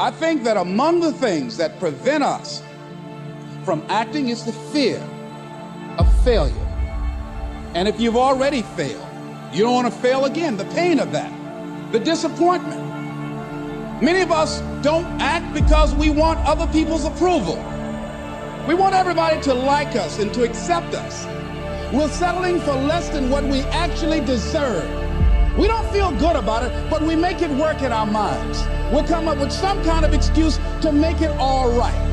I think that among the things that prevent us from acting is the fear of failure. And if you've already failed, you don't want to fail again. The pain of that, the disappointment. Many of us don't act because we want other people's approval. We want everybody to like us and to accept us. We're settling for less than what we actually deserve. We don't feel good about it, but we make it work in our minds. We'll come up with some kind of excuse to make it all right.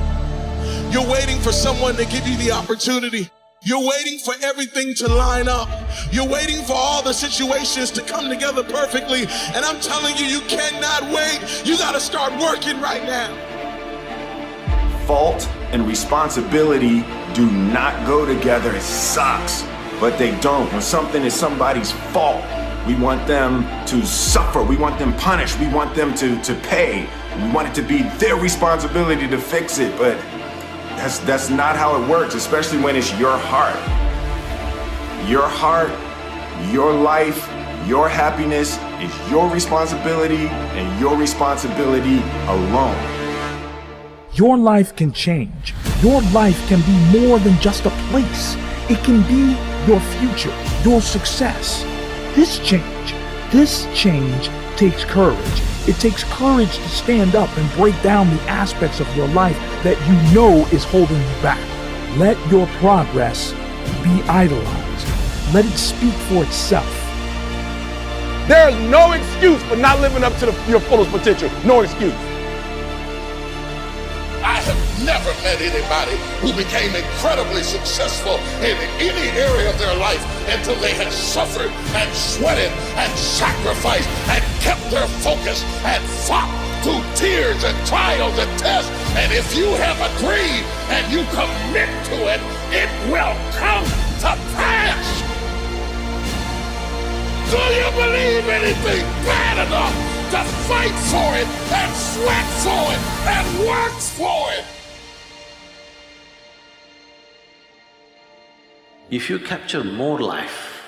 You're waiting for someone to give you the opportunity. You're waiting for everything to line up. You're waiting for all the situations to come together perfectly. And I'm telling you, you cannot wait. You got to start working right now. Fault and responsibility do not go together. It sucks, but they don't. When something is somebody's fault, we want them to suffer. We want them punished. We want them to pay. We want it to be their responsibility to fix it, but that's not how it works, especially when it's your heart. Your heart, your life, your happiness is your responsibility and your responsibility alone. Your life can change. Your life can be more than just a place. It can be your future, your success. This change takes courage. It takes courage to stand up and break down the aspects of your life that you know is holding you back. Let your progress be idolized. Let it speak for itself. There is no excuse for not living up to your fullest potential. No excuse. I have never met anybody who became incredibly successful in any area of their life until they had suffered and sweated and sacrificed and kept their focus and fought through tears and trials and tests. And if you have a dream and you commit to it, it will come to pass. Do you believe anything bad enough to fight for it and sweat for it and work for it? If you capture more life,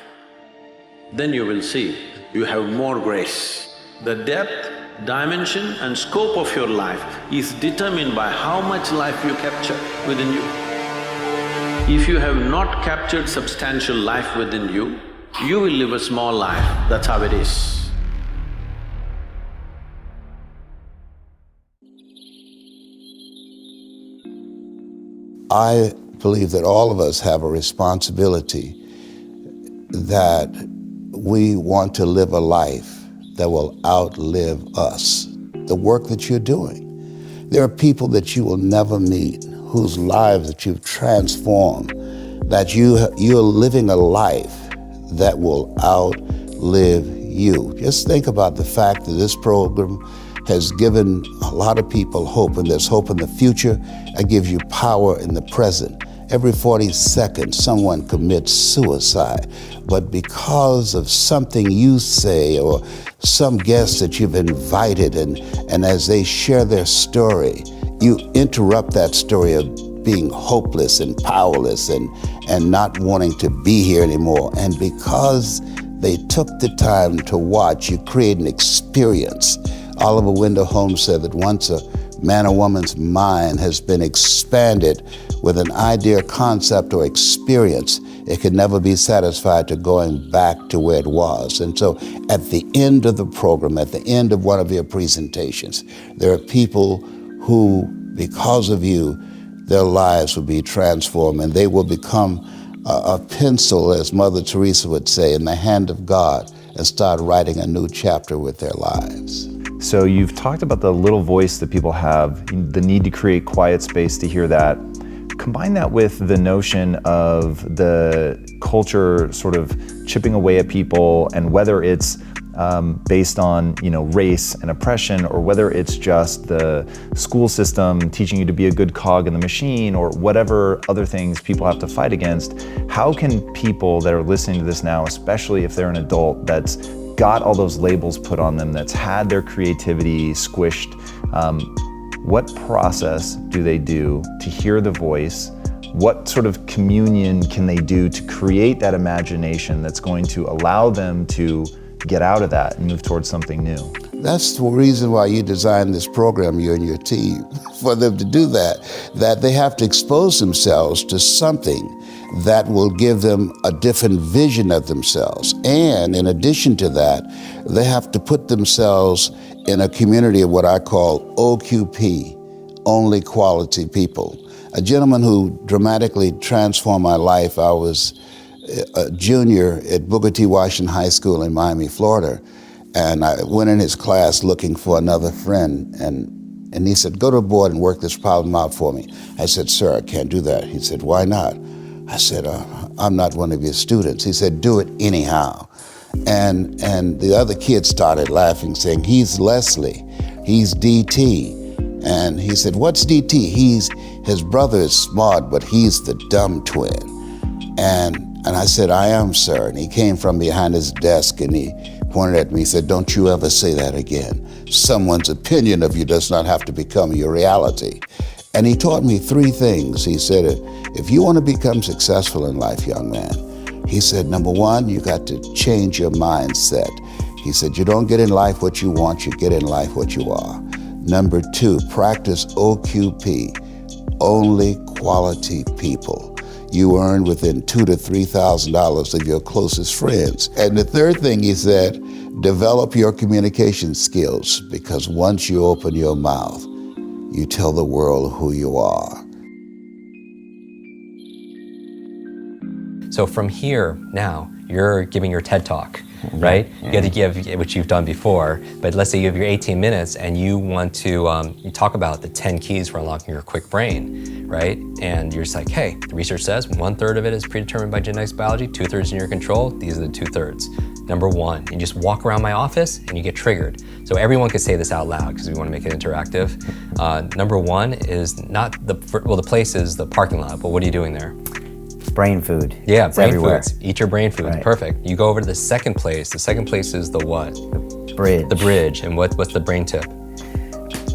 then you will see you have more grace. The depth, dimension and scope of your life is determined by how much life you capture within you. If you have not captured substantial life within you, you will live a small life. That's how it is. I believe that all of us have a responsibility that we want to live a life that will outlive us. The work that you're doing. There are people that you will never meet, whose lives that you've transformed, that you're living a life that will outlive you. Just think about the fact that this program has given a lot of people hope, and there's hope in the future. It gives you power in the present. Every 40 seconds, someone commits suicide. But because of something you say or some guest that you've invited, and as they share their story, you interrupt that story of being hopeless and powerless and not wanting to be here anymore. And because they took the time to watch, you create an experience. Oliver Wendell Holmes said that once a man or woman's mind has been expanded with an idea, concept, or experience, it can never be satisfied to going back to where it was. And so at the end of the program, at the end of one of your presentations, there are people who, because of you, their lives will be transformed and they will become a pencil, as Mother Teresa would say, in the hand of God and start writing a new chapter with their lives. So you've talked about the little voice that people have, the need to create quiet space to hear that. Combine that with the notion of the culture sort of chipping away at people, and whether it's based on race and oppression, or whether it's just the school system teaching you to be a good cog in the machine, or whatever other things people have to fight against. How can people that are listening to this now, especially if they're an adult that's got all those labels put on them, that's had their creativity squished, what process do they do to hear the voice? What sort of communion can they do to create that imagination that's going to allow them to get out of that and move towards something new? That's the reason why you designed this program, you and your team, for them to do that they have to expose themselves to something that will give them a different vision of themselves. And in addition to that, they have to put themselves in a community of what I call OQP, only quality people. A gentleman who dramatically transformed my life, I was a junior at Booker T. Washington High School in Miami, Florida, and I went in his class looking for another friend, and he said, go to the board and work this problem out for me. I said, sir, I can't do that. He said, why not? I said, I'm not one of your students. He said, do it anyhow. And the other kids started laughing, saying, he's Leslie, he's DT. And he said, what's DT? His brother is smart, but he's the dumb twin. And I said, I am, sir. And he came from behind his desk and he pointed at me, he said, don't you ever say that again. Someone's opinion of you does not have to become your reality. And he taught me three things. He said, if you want to become successful in life, young man, he said, number one, you got to change your mindset. He said, you don't get in life what you want, you get in life what you are. Number two, practice OQP, only quality people. You earn within $2,000 to $3,000 of your closest friends. And the third thing he said, develop your communication skills, because once you open your mouth, you tell the world who you are. So from here, now, you're giving your TED Talk, right? You have to give, which you've done before, but let's say you have your 18 minutes and you want to you talk about the 10 keys for unlocking your quick brain, right? And you're just like, hey, the research says 1/3 of it is predetermined by genetics biology, 2/3 in your control, these are the 2/3. Number one, you just walk around my office and you get triggered. So everyone could say this out loud because we want to make it interactive. Number one is not the place is the parking lot, but what are you doing there? Brain food. Yeah, it's brain everywhere. foods. Eat your brain foods. Right. Perfect. You go over to the second place. The second place is the what? The bridge. The bridge. And what's the brain tip?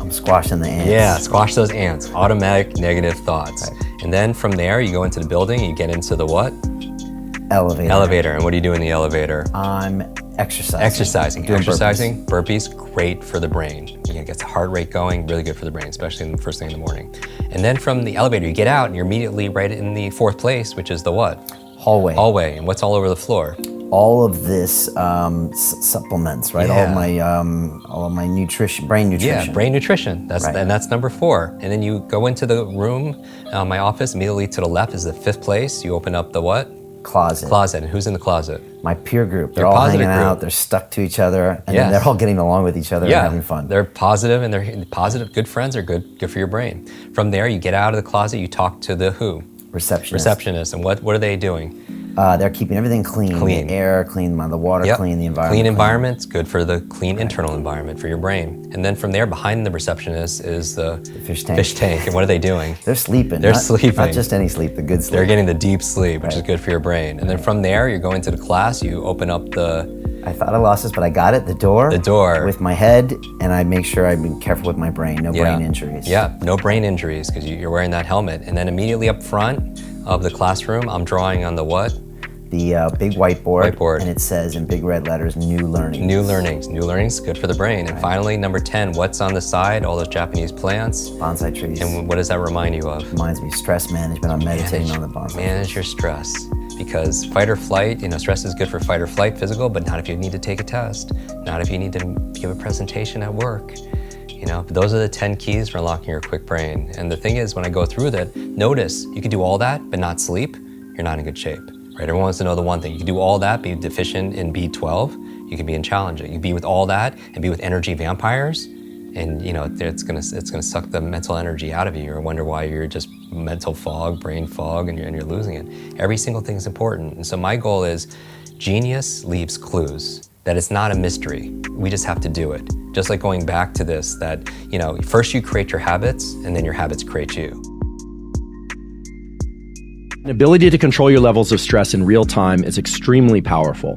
I'm squashing the ants. Yeah, squash those ants. Automatic negative thoughts. Right. And then from there, you go into the building, you get into the what? Elevator. Elevator. And what do you do in the elevator? I'm exercising. Exercising. Burpees, great for the brain. It gets the heart rate going, really good for the brain, especially in the first thing in the morning. And then from the elevator, you get out and you're immediately right in the fourth place, which is the what? Hallway. Hallway. And what's all over the floor? All of this supplements, right? Yeah. All of my nutrition, brain nutrition. Yeah, brain nutrition. And that's number 4. And then you go into the room, my office, immediately to the left is the 5th place. You open up the what? Closet. And who's in the closet? My peer group. They're Your all positive hanging group. out. They're stuck to each other, and then they're all getting along with each other and having fun. They're positive, and they're positive. Good friends are good for your brain. From there, you get out of the closet. You talk to the who? Receptionist. And what are they doing? They're keeping everything clean. The air clean, the water clean, the environment Clean environment's good for the clean internal environment for your brain. And then from there, behind the receptionist is the fish tank. And what are they doing? They're sleeping. Sleeping. Not just any sleep, the good sleep. They're getting the deep sleep, which is good for your brain. And then from there, you're going to the class. You open up I thought I lost this, but I got it. The door. With my head, and I make sure I've been careful with my brain. No brain injuries. Yeah, no brain injuries because you're wearing that helmet. And then immediately up front of the classroom, I'm drawing on the what? The big whiteboard, and it says in big red letters, new learnings. New learnings, good for the brain. And finally, number 10, what's on the side? All those Japanese plants. Bonsai trees. And what does that remind you of? Reminds me of stress management. I'm meditating on the bonsai. Manage your stress. Because fight or flight, stress is good for fight or flight, physical, but not if you need to take a test. Not if you need to give a presentation at work. Those are the 10 keys for unlocking your quick brain. And the thing is, when I go through that, notice you can do all that, but not sleep, you're not in good shape. Right? Everyone wants to know the one thing. You can do all that, be deficient in B12, you can be in challenging. You can be with all that and be with energy vampires, and it's gonna suck the mental energy out of you. Or wonder why you're just mental fog, brain fog, and you're losing it. Every single thing is important. And so my goal is, genius leaves clues. That it's not a mystery. We just have to do it. Just like going back to this, that first you create your habits, and then your habits create you. An ability to control your levels of stress in real time is extremely powerful.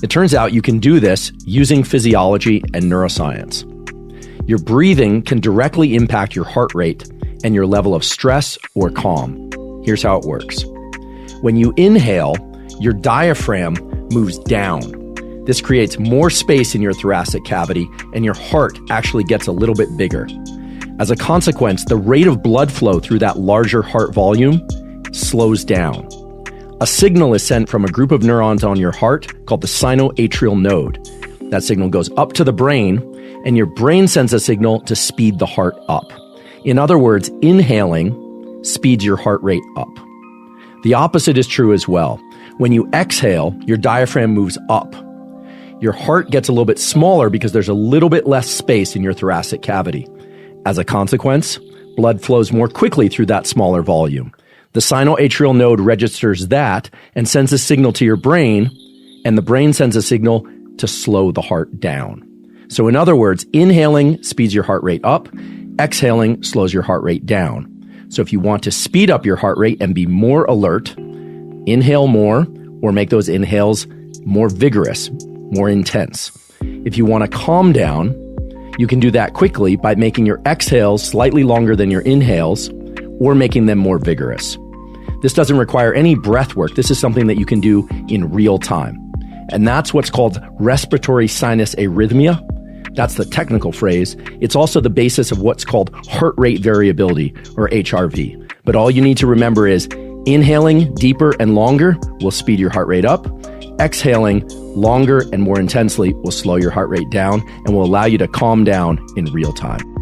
It turns out you can do this using physiology and neuroscience. Your breathing can directly impact your heart rate and your level of stress or calm. Here's how it works. When you inhale, your diaphragm moves down. This creates more space in your thoracic cavity, and your heart actually gets a little bit bigger. As a consequence, the rate of blood flow through that larger heart volume slows down. A signal is sent from a group of neurons on your heart called the sinoatrial node. That signal goes up to the brain, and your brain sends a signal to speed the heart up. In other words, inhaling speeds your heart rate up. The opposite is true as well. When you exhale, your diaphragm moves up. Your heart gets a little bit smaller because there's a little bit less space in your thoracic cavity. As a consequence, blood flows more quickly through that smaller volume. The sinoatrial node registers that and sends a signal to your brain, and the brain sends a signal to slow the heart down. So in other words, inhaling speeds your heart rate up, exhaling slows your heart rate down. So if you want to speed up your heart rate and be more alert, inhale more or make those inhales more vigorous, more intense. If you want to calm down, you can do that quickly by making your exhales slightly longer than your inhales or making them more vigorous. This doesn't require any breath work. This is something that you can do in real time. And that's what's called respiratory sinus arrhythmia. That's the technical phrase. It's also the basis of what's called heart rate variability, or HRV. But all you need to remember is inhaling deeper and longer will speed your heart rate up. Exhaling longer and more intensely will slow your heart rate down and will allow you to calm down in real time.